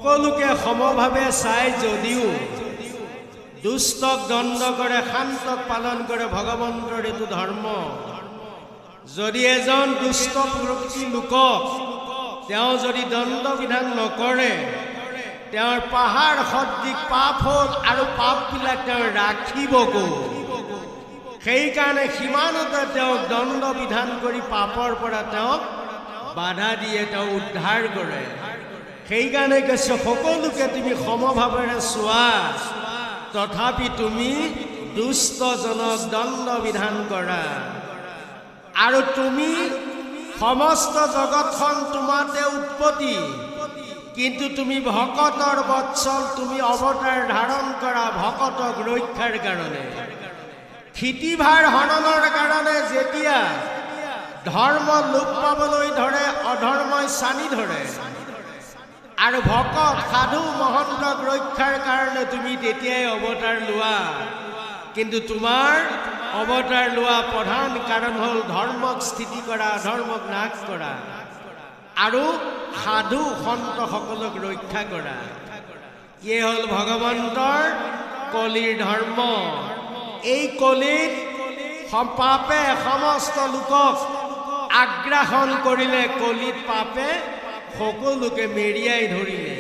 সকলোকে সমভাৱে চাই যদিও দুষ্টক দণ্ড কৰে, শান্তক পালন কৰে ভগৱন্তৰ এইটো ধৰ্ম। যদি এজন দুষ্ট প্ৰকৃতিৰ লোকক তেওঁ যদি দণ্ড বিধান নকৰে, তেওঁৰ পাহাৰ সদৃশ পাপ হ'ল আৰু পাপবিলাক তেওঁ ৰাখিব ক'ত? সেইকাৰণে সিমানতে তেওঁক দণ্ড বিধান কৰি পাপৰ পৰা তেওঁক বাধা দিয়ে, তেওঁ উদ্ধাৰ কৰে। সেইকাৰণে কৈছে সকলোকে তুমি সমভাৱেৰে চোৱা, তথাপি তুমি দুষ্টজনক দণ্ড বিধান কৰা। আৰু তুমি সমস্ত জগতখন তোমাতে উৎপত্তি, কিন্তু তুমি ভকতৰ বৎসল, তুমি অৱতাৰ ধাৰণ কৰা ভকতক ৰক্ষাৰ কাৰণে, ক্ষিতিভাৰ হননৰ কাৰণে। যেতিয়া ধৰ্ম লোপ পাবলৈ ধৰে, অধৰ্মই চানি ধৰে, আৰু ভকত সাধু মহন্তক ৰক্ষাৰ কাৰণে তুমি তেতিয়াই অৱতাৰ লোৱা। কিন্তু তোমাৰ অৱতাৰ লোৱা প্ৰধান কাৰণ হ'ল ধৰ্মক স্থিতি কৰা, ধৰ্মক নাশ কৰা আৰু সাধু সন্তসকলক ৰক্ষা কৰা। ইয়ে হ'ল ভগৱন্তৰ কলিৰ ধৰ্ম। এই কলিত পাপে সমস্ত লোকক আগ্ৰাসন কৰিলে, কলিত পাপে সকলোকে মেৰিয়াই ধৰিলে।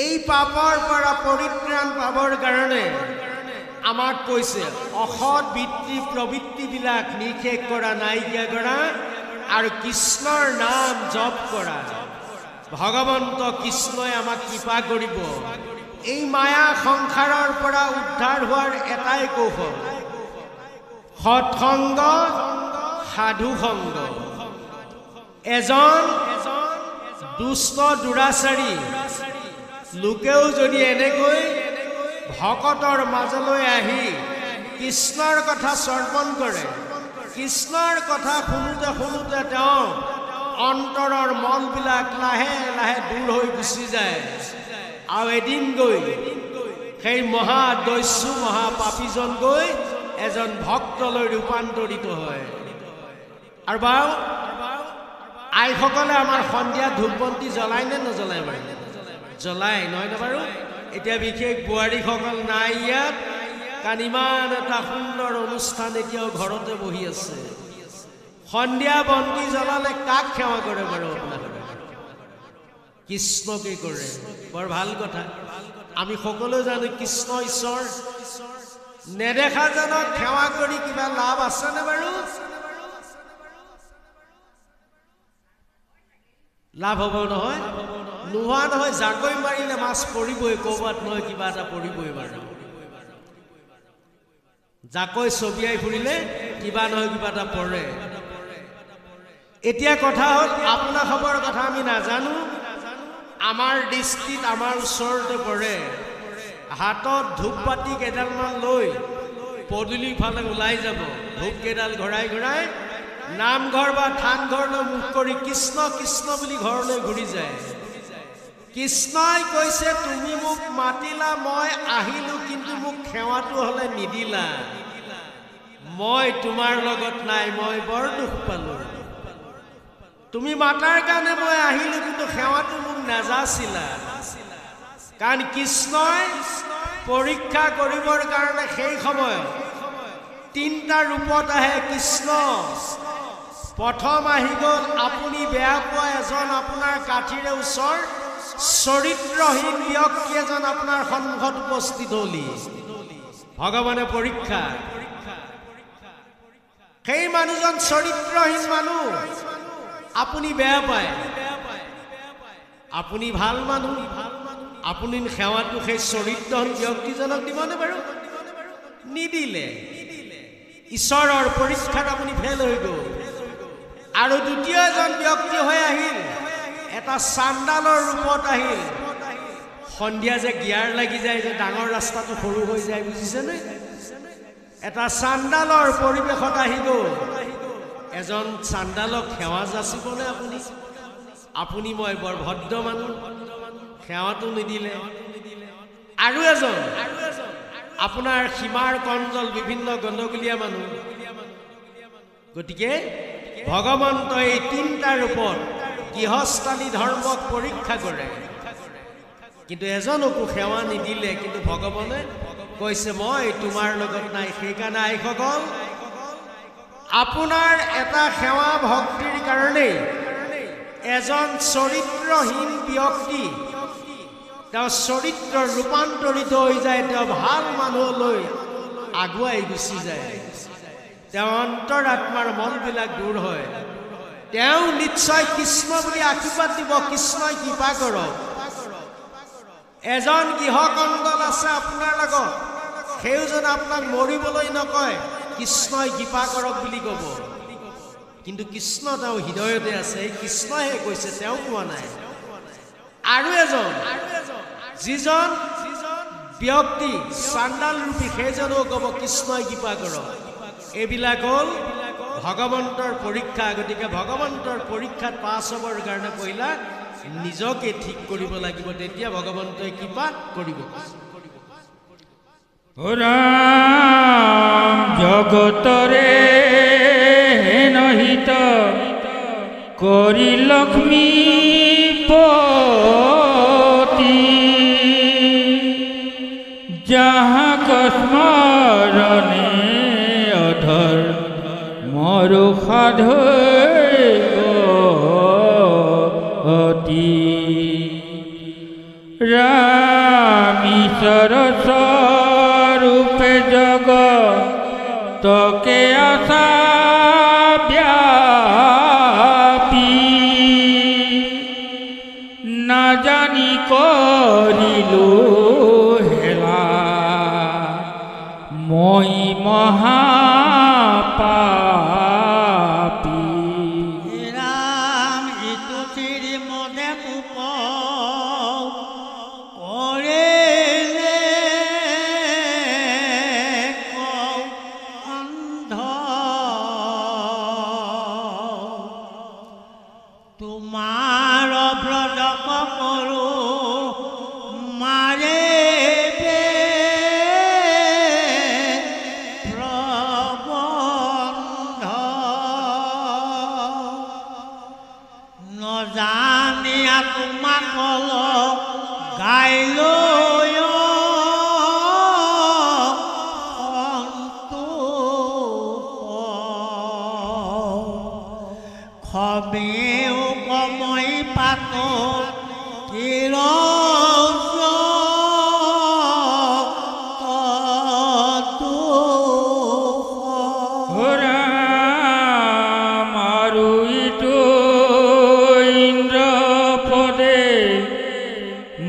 এই পাপৰ পৰা পৰিত্ৰাণ পাবৰ কাৰণে আমাক কৈছে অসৎ বৃত্তি প্ৰবৃত্তিবিলাক নিষেধ কৰা, নাইকিয়া কৰা আৰু কৃষ্ণৰ নাম জপ কৰা। ভগৱন্ত কৃষ্ণই আমাক কৃপা কৰিব। এই মায়া সংসাৰৰ পৰা উদ্ধাৰ হোৱাৰ এটাই কৌশল, সৎসংগ, সাধু সংগ। এজন দুষ্ট দুৰাচাৰী লোকেও যদি এনেকৈ ভকতৰ মাজলৈ আহি কৃষ্ণৰ কথা শ্ৰৱণ কৰে, কৃষ্ণৰ কথা শুনোতে শুনোতে তেওঁ অন্তৰৰ মলবিলাক লাহে লাহে দূৰ হৈ গুচি যায়, আৰু এদিন গৈ সেই মহাদস্যু মহাপাপীজন গৈ এজন ভক্তলৈ ৰূপান্তৰিত হয়। আৰু বাৰু আইসকলে আমাৰ সন্ধিয়া ধূপবন্তি জ্বলায় নে নজ্বলায় বাৰু? জ্বলায়, নহয় নে বাৰু? এতিয়া বিশেষ বোৱাৰীসকল নাই ইয়াত, কাৰণ ইমান এটা সুন্দৰ অনুষ্ঠান এতিয়াও ঘৰতে বহি আছে। সন্ধিয়া বন্তি জ্বলালে কাক সেৱা কৰে বাৰু আপোনালোকে? কৃষ্ণকে কৰে। বৰ ভাল কথা। আমি সকলোৱে জানো কৃষ্ণ ঈশ্বৰ। নেদেখাজনক সেৱা কৰি কিবা লাভ আছেনে বাৰু? লাভ হ'ব নহয়? নোহোৱা নহয়। জাকৈ মাৰিলে মাছ পৰিবই, ক'ৰবাত নহয় কিবা এটা পৰিবই বাৰু। জাকৈ ছবিয়াই ফুৰিলে কিবা নহয় কিবা এটা পৰে। এতিয়া কথা হ'ল আপোনাৰ খবৰ কথা আমি নাজানো। আমাৰ দৃষ্টিত আমাৰ ওচৰতে পৰে। হাতত ধূপবাতি কেইডালমান লৈ পদূলিৰ ফালে ওলাই যাব, ধূপ কেইডাল ঘূৰাই ঘূৰাই নামঘৰ বা থানঘৰলৈ মুখ কৰি কৃষ্ণ কৃষ্ণ বুলি ঘৰলৈ ঘূৰি যায়। কৃষ্ণই কৈছে তুমি মোক মাতিলা, মই আহিলো, কিন্তু মোক সেৱাটো হ'লে নিদিলা। মই তোমাৰ লগত নাই, মই বৰ দুখ পালো। তুমি মাতাৰ কাৰণে মই আহিলো, কিন্তু সেৱাটো মোক নাজাচিলা। কাৰণ কৃষ্ণই পৰীক্ষা কৰিবৰ কাৰণে সেই সময়ত তিনিটা ৰূপত আহে কৃষ্ণ। প্ৰথম আহি গ'ল আপুনি বেয়া পোৱা এজন আপোনাৰ কাঠিৰে ওচৰ চৰিত্ৰহীন ব্যক্তি এজন আপোনাৰ সন্মুখত উপস্থিত হলি। ভগৱানে পৰীক্ষা। সেই মানুহজন চৰিত্ৰহীন মানুহ, আপুনি বেয়া পায়। আপুনি ভাল মানুহ, আপুনি সেৱাটো সেই চৰিত্ৰহীন ব্যক্তিজনক দিবনে বাৰু? নিদিলে। ঈশ্বৰৰ পৰীক্ষাত আপুনি ফেল হৈ গ'ল। আৰু দ্বিতীয় এজন ব্যক্তি হৈ আহিল, এটা চাণ্ডালৰ ৰূপত আহিল। সন্ধিয়া যে গিয়াৰ লাগি যায়, যে ডাঙৰ ৰাস্তাটো সৰু হৈ যায়, বুজিছেনে? এটা চাণ্ডালৰ পৰিৱেশত আহি গ'ল। এজন চাণ্ডালক সেৱা যাচিবনে আপুনি? আপুনি মই বৰ ভদ্ৰ মানুহ, সেৱাটো নিদিলে। আৰু এজন আপোনাৰ সীমাৰ কঞ্জল বিভিন্ন গণ্ডগোলীয়া মানুহ। গতিকে ভগৱন্ত এই তিনিটা ৰূপত গৃহস্থালী ধৰ্মক পৰীক্ষা কৰে। কিন্তু এজনকো সেৱা নিদিলে কিন্তু ভগৱানে কৈছে মই তোমাৰ লগত নাই সেইকাৰণে আইসকল আপোনাৰ এটা সেৱা ভক্তিৰ কাৰণে এজন চৰিত্ৰহীন ব্যক্তি তেওঁ চৰিত্ৰ ৰূপান্তৰিত হৈ যায় তেওঁ ভাল মানুহলৈ আগুৱাই গুচি যায় তেওঁ অন্তৰাত্মাৰ মনবিলাক দূৰ হয় তেওঁ নিশ্চয় কৃষ্ণ বুলি আশীৰ্বাদ দিব কৃষ্ণই কৃপা কৰক এজন গৃহকণ্ডল আছে আপোনাৰ লগত সেইজন আপোনাক মৰিবলৈ নকয় কৃষ্ণই কৃপা কৰক বুলি ক'ব কিন্তু কৃষ্ণ তেওঁ হৃদয়তে আছে কৃষ্ণহে কৈছে তেওঁ কোৱা নাই আৰু এজন যিজন ব্যক্তি চাণ্ডাল ৰূপী সেইজনেও ক'ব কৃষ্ণই কৃপা কৰক এইবিলাক হ'ল ভগৱন্তৰ পৰীক্ষা গতিকে ভগৱন্তৰ পৰীক্ষাত পাছ হ'বৰ কাৰণে পহিলা নিজকে ঠিক কৰিব লাগিব তেতিয়া ভগৱন্তই কৃপা কৰিব রাম জগতরে নহিত করি লক্ষ্মী পতি যাহা কস্মরণে অধর মরু সাধতি রামীশ্বর রূপে জগতকে আশা ব্যাপী না জানি করিলু হেলা মই মহাপাপী রাম ইতু চিৰি মদে পুপ কৰিলে অন্ধ তোমাৰ ব্ৰজক কৰো মাৰে প্ৰবন্ধ নজানিয়া তোমাক কল গাইলৈ খবেও কমই পাত মারুইটো ইন্দ্র পদে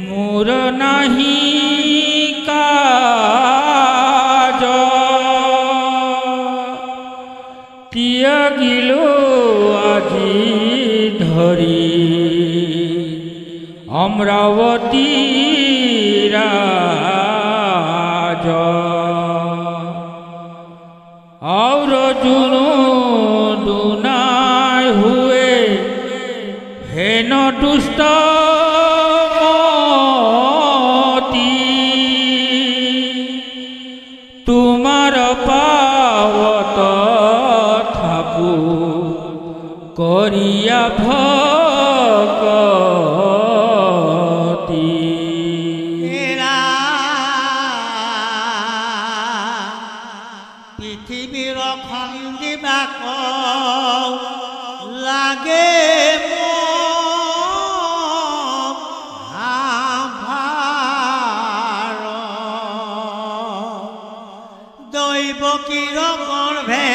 মোর নাহি কাজ তিয়াগিলো আজি ধরি অমরাবতী রাজ और जुनो दुनाय हुए हेन दुष्ट मती तुमार पावत थाकू करिया भक्ति পৃথিৱীৰ খন্দিবাক লাগে ভাৰ দৈৱকীৰ গৰ্ভে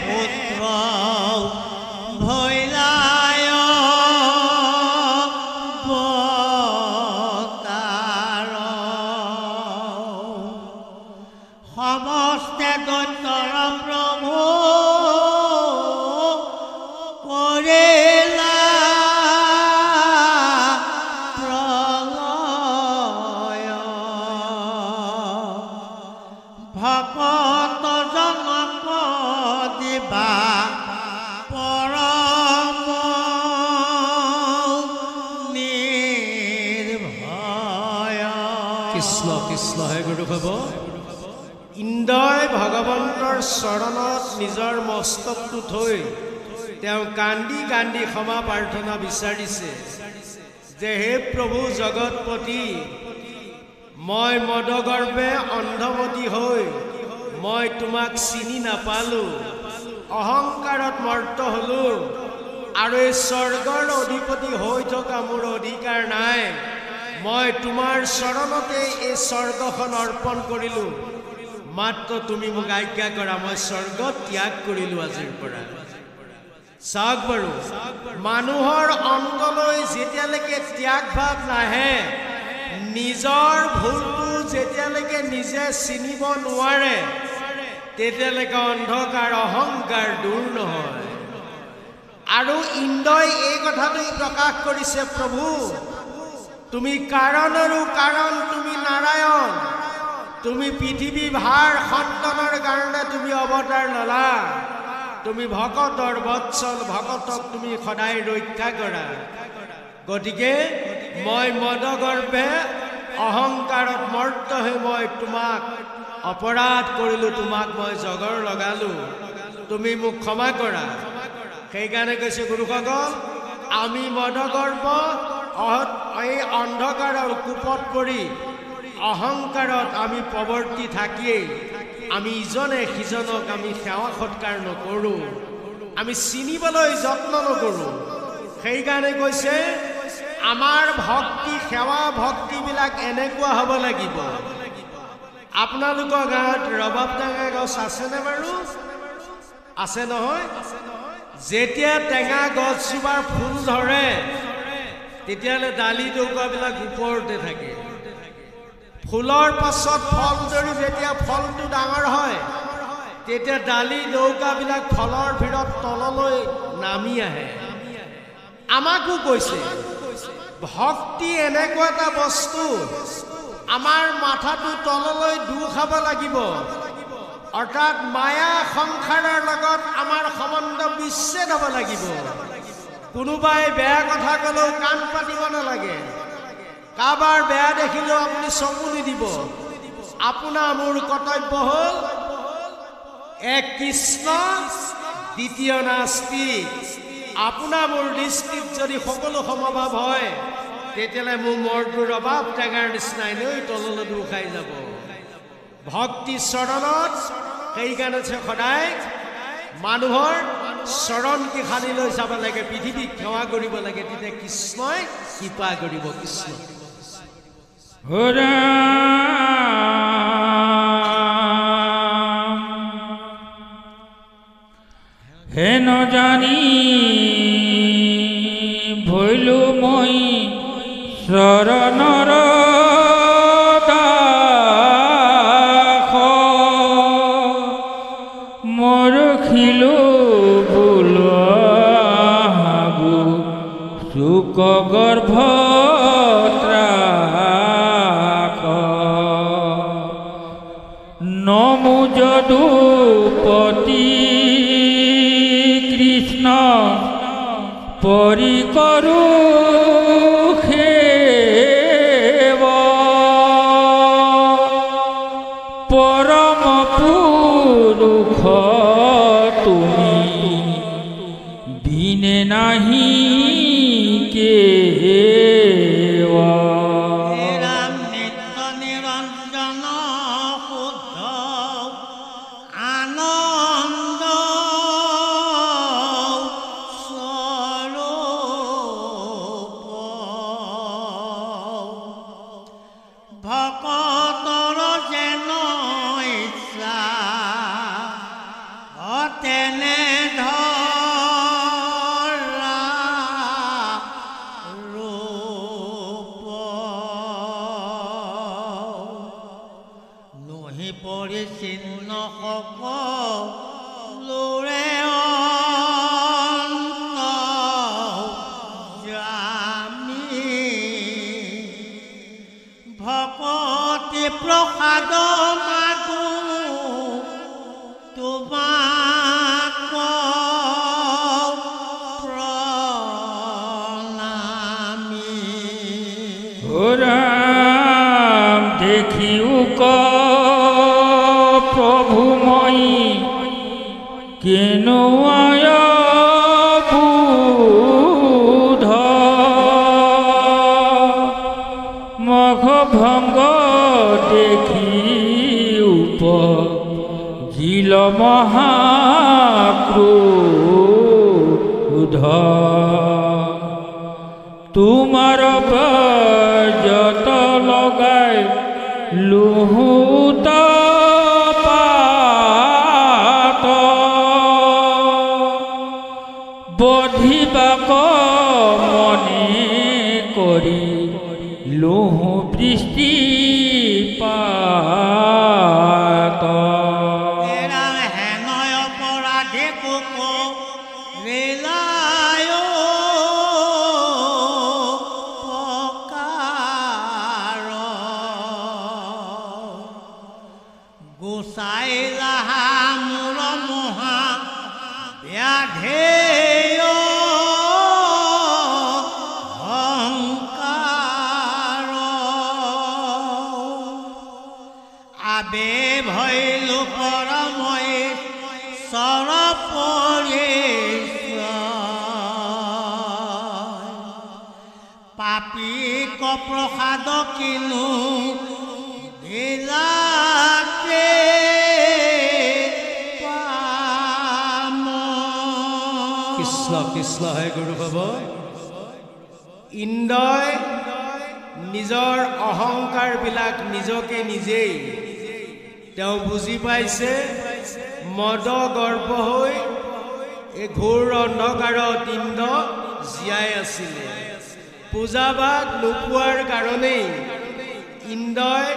পুত্ৰ ভৈলায় বতাৰ সমস্তে দৈত্যৰ প্ৰভু কৰিলা প্ৰলয় ভকত জনক দিবা পৰম নিৰ্ভয় কৃষ্ণ কৃষ্ণ হে গুৰু হ'ব ইন্দ্ৰই ভগৱন্তৰ চৰণত নিজৰ মস্তকটো থৈ তেওঁ কান্দি কান্দি ক্ষমা প্ৰাৰ্থনা বিচাৰিছে যে হে প্ৰভু জগতপতি মই মদগৰ্ভে অন্ধমতি হৈ মই তোমাক চিনি নাপালো অহংকাৰত মৰ্ত হলো আৰু এই স্বৰ্গৰ অধিপতি হৈ থকা মোৰ অধিকাৰ নাই মই তোমাৰ চৰণতে এই স্বৰ্গখন অৰ্পণ কৰিলো মাত্ৰ তুমি মোক আজ্ঞা কৰা মই স্বৰ্গ ত্যাগ কৰিলো আজিৰ পৰা চাওক বাৰু মানুহৰ অন্তলৈ যেতিয়ালৈকে ত্যাগ ভাৱ নাহে নিজৰ ভুলটো যেতিয়ালৈকে নিজে চিনিব নোৱাৰে তেতিয়ালৈকে অন্ধকাৰ অহংকাৰ দূৰ নহয় আৰু ইন্দ্ৰই এই কথাটো প্ৰকাশ কৰিছে প্ৰভু তুমি কাৰণৰো কাৰণ তুমি নাৰায়ণ তুমি পৃথিৱী ভাৰ সন্তানৰ কাৰণে তুমি অৱতাৰ ললা তুমি ভকতৰ বৎসল ভকতক তুমি সদায় ৰক্ষা কৰা গতিকে মই মদগৰ্ভে অহংকাৰত মৰ্ত হৈ মই তোমাক অপৰাধ কৰিলো তোমাক মই জগৰ লগালো তুমি মোক ক্ষমা কৰা সেইকাৰণে কৈছে গুৰুসকল আমি মদগৰ্ভ এই অন্ধকাৰৰ কূপত পৰি অহংকাৰত আমি প্ৰৱৰ্তি থাকিয়েই আমি ইজনে সিজনক আমি সেৱা সৎকাৰ নকৰোঁ আমি চিনিবলৈ যত্ন নকৰোঁ সেইকাৰণে কৈছে আমাৰ ভক্তি সেৱা ভক্তিবিলাক এনেকুৱা হ'ব লাগিব আপোনালোকৰ গাঁৱত ৰবাব টেঙা গছ আছেনে বাৰু আছে নহয় যেতিয়া টেঙা গছজোপাৰ ফুল ধৰে তেতিয়ালে ডালি ডৌকাবিলাক ওপৰতে থাকে ফুলৰ পাছত ফল ধৰি যেতিয়া ফলটো ডাঙৰ হয় তেতিয়া ডালি ডৌকাবিলাক ফলৰ ভিৰত তললৈ নামি আহে আমাকো কৈছে ভক্তি এনেকুৱা এটা বস্তু আমাৰ মাথাটো তললৈ দু খাব লাগিব অৰ্থাৎ মায়া সংসাৰৰ লগত আমাৰ সম্বন্ধ বিচ্ছেদ হ'ব লাগিব কোনোবাই বেয়া কথা ক'লেও কাণ পাতিব নালাগে কাবাৰ বেয়া দেখিলেও আপুনি চকু নিদিব আপোনাৰ মোৰ কৰ্তব্য হ'ল এক কৃষ্ণ দ্বিতীয় নাস্তিক আপোনাৰ মোৰ দৃষ্টিত যদি সকলো সমভাৱ হয় তেতিয়ালে মোৰ মৰটো ৰবাব টেঙাৰ নিচিনাই লৈ তললৈ দু খাই যাব ভক্তি চৰণত সেইকাৰণে সদায় মানুহৰ চৰণ কি খানি লৈ যাব লাগে পৃথিৱীক সেৱা কৰিব লাগে তেতিয়া কৃষ্ণই কৃপা কৰিব কৃষ্ণ হেন জানি ভৈলো মই শৰণৰ দাস মোৰ খিলো বুলহাগু চুক গৰ্ভ নমো যদুপতি কৃষ্ণ পৰি কৰো সেৱ পৰম পুৰুষ তুমি বিনে নাহি কেৱা ৰাম নিত্য নিৰঞ্জন শুদ্ধ আনন্দ স্বৰূপ ভকতৰ যেন ইচ্ছা তেনে ধৰা ৰূপ নহি পৰিচিন্ন সকলোৰে অন্তৰ্যামী ভকতি প্ৰসাদ মাগো তোমাক প্ৰণামী রাম দেখিও ক প্রভু মই কেন আয় বুধ মঘ ভঙ্গ মহাক্রোধ তোমার যত লগাই লুহুত পাত বধিবাক মনে করি লুহু বৃষ্টি পাত এরা হেনয় অপরাধে কোক রেলায় পকার গোসাইলা মূল মহা ব্যাধে আবে ভৈল পরময়ে সরপরে পাপী কপ্রসাদ কিনু দিলাকে পাম কৃষ্ণ কৃষ্ণ হে গুৰু বাব ইন্দ্ৰই নিজৰ অহংকাৰবিলাক নিজকে নিজেই তেওঁ বুজি পাইছে মদ গৰ্ভ হৈ এই ঘোৰ অন্ধকাৰত ইন্দ্ৰ জীয়াই আছিলে পূজাভাগ নোপোৱাৰ কাৰণেই ইন্দ্ৰই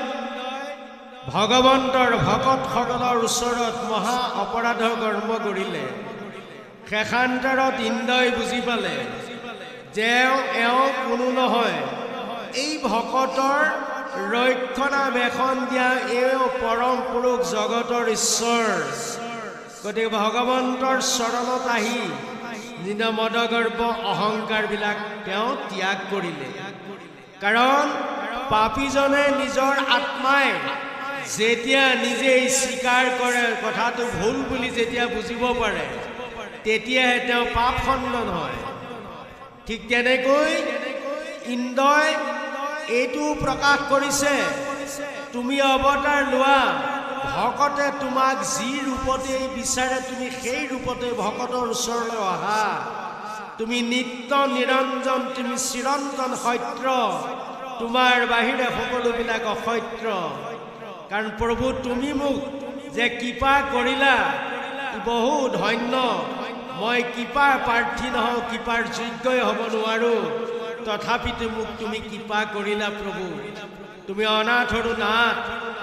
ভগৱন্তৰ ভকতসকলৰ ওচৰত মহা অপৰাধ কৰ্ম কৰিলে শেষান্তৰত ইন্দ্ৰই বুজি পালে যে এওঁ কোনো নহয় এই ভকতৰ ৰক্ষণাবেক্ষণ দিয়া এই পৰম পুৰুষ জগতৰ ঈশ্বৰ গতিকে ভগৱন্তৰ চৰণত আহি নিজ মদগৰ্ভ অহংকাৰবিলাক তেওঁ ত্যাগ কৰিলে কাৰণ পাপীজনে নিজৰ আত্মাই যেতিয়া নিজেই স্বীকাৰ কৰে কথাটো ভুল বুলি যেতিয়া বুজিব পাৰে তেতিয়াহে তেওঁ পাপ খণ্ডন হয় ঠিক তেনেকৈ ইন্দ্ৰই এইটো প্ৰকাশ কৰিছে তুমি অৱতাৰ লোৱা ভকতে তোমাক যি ৰূপতে বিচাৰে তুমি সেই ৰূপতে ভকতৰ ওচৰলৈ অহা তুমি নিত্য নিৰঞ্জন তুমি চিৰন্তন সত্য তোমাৰ বাহিৰে সকলোবিলাক অসত্য কাৰণ প্ৰভু তুমি মোক যে কৃপা কৰিলা বহু ধন্য মই কৃপাৰ প্ৰাৰ্থী নহওঁ কৃপাৰ যোগ্যই হ'ব নোৱাৰোঁ তথাপিতো মোক তুমি কৃপা কৰিলা প্ৰভু তুমি অনাথৰো নাথ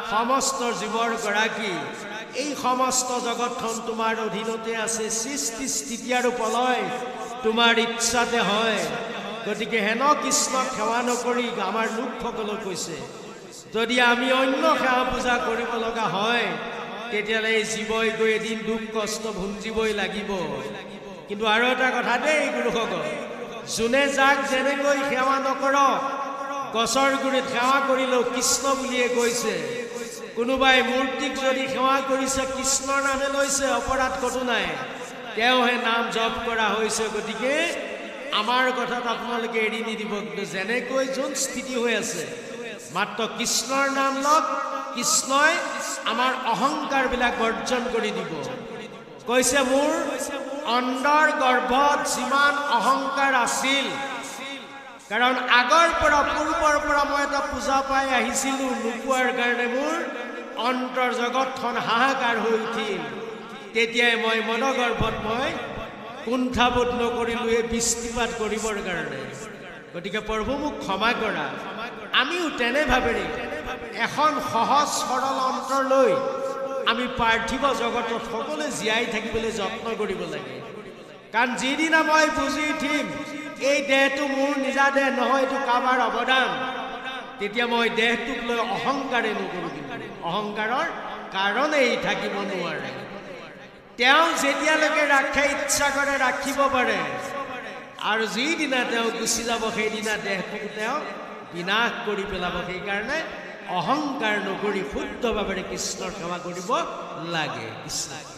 সমস্ত জীৱৰ গৰাকী এই সমস্ত জগতখন তোমাৰ অধীনতে আছে সৃষ্টি স্থিতি আৰু প্ৰলয় তোমাৰ ইচ্ছাতে হয় গতিকে হেন কৃষ্ণক সেৱা নকৰি আমাৰ লোকসকলক কৈছে যদি আমি অন্য সেৱা পূজা কৰিব লগা হয় তেতিয়াহ'লে এই জীৱই গৈ এদিন দুখ কষ্ট ভুঞ্জিবই লাগিব কিন্তু আৰু এটা কথা দেই গুৰুসকল যোনে যাক যেনেকৈ সেৱা নকৰক গছৰ গুৰিত সেৱা কৰিলেও কৃষ্ণ বুলিয়ে কৈছে কোনোবাই মূৰ্তিক যদি সেৱা কৰিছে কৃষ্ণৰ নামে লৈছে অপৰাধ কতো নাই তেওঁহে নাম জপ কৰা হৈছে গতিকে আমাৰ কথাত আপোনালোকে এৰি নিদিব কিন্তু যেনেকৈ যোন স্থিতি হৈ আছে মাত্ৰ কৃষ্ণৰ নাম লওক কৃষ্ণই আমাৰ অহংকাৰবিলাক বৰ্জন কৰি দিব কৈছে মোৰ অন্দৰ গৰ্ভত যিমান অহংকাৰ আছিল কাৰণ আগৰ পৰা পূৰ্বৰ পৰা মই এটা পূজা পাই আহিছিলোঁ নোপোৱাৰ কাৰণে মোৰ অন্তৰ জগতখন হাহাকাৰ হৈ উঠিল তেতিয়াই মই মনগৰ্ভত মই কুণ্ঠাবোধ নকৰিলোঁ এই বৃষ্টিপাত কৰিবৰ কাৰণে গতিকে প্ৰভু মোক ক্ষমা কৰা আমিও তেনে ভাবেৰে এখন সহজ সৰল অন্তৰ লৈ আমি পাৰ্থিৱ জগতত সকলোৱে জীয়াই থাকিবলৈ যত্ন কৰিব লাগে কাৰণ যিদিনা মই বুজি উঠিম এই দেহটো মোৰ নিজা দেহ নহয় এইটো কাৰোবাৰ অৱদান তেতিয়া মই দেহটোক লৈ অহংকাৰে নকৰোঁ অহংকাৰৰ কাৰণেই থাকিব নোৱাৰে তেওঁ যেতিয়ালৈকে ৰাখে ইচ্ছা কৰে ৰাখিব পাৰে আৰু যিদিনা তেওঁ গুচি যাব সেইদিনা দেহটোক তেওঁ বিনাশ কৰি পেলাব সেইকাৰণে অহংকাৰ নকৰি শুদ্ধভাৱে কৃষ্ণৰ সেৱা কৰিব লাগে কৃষ্ণ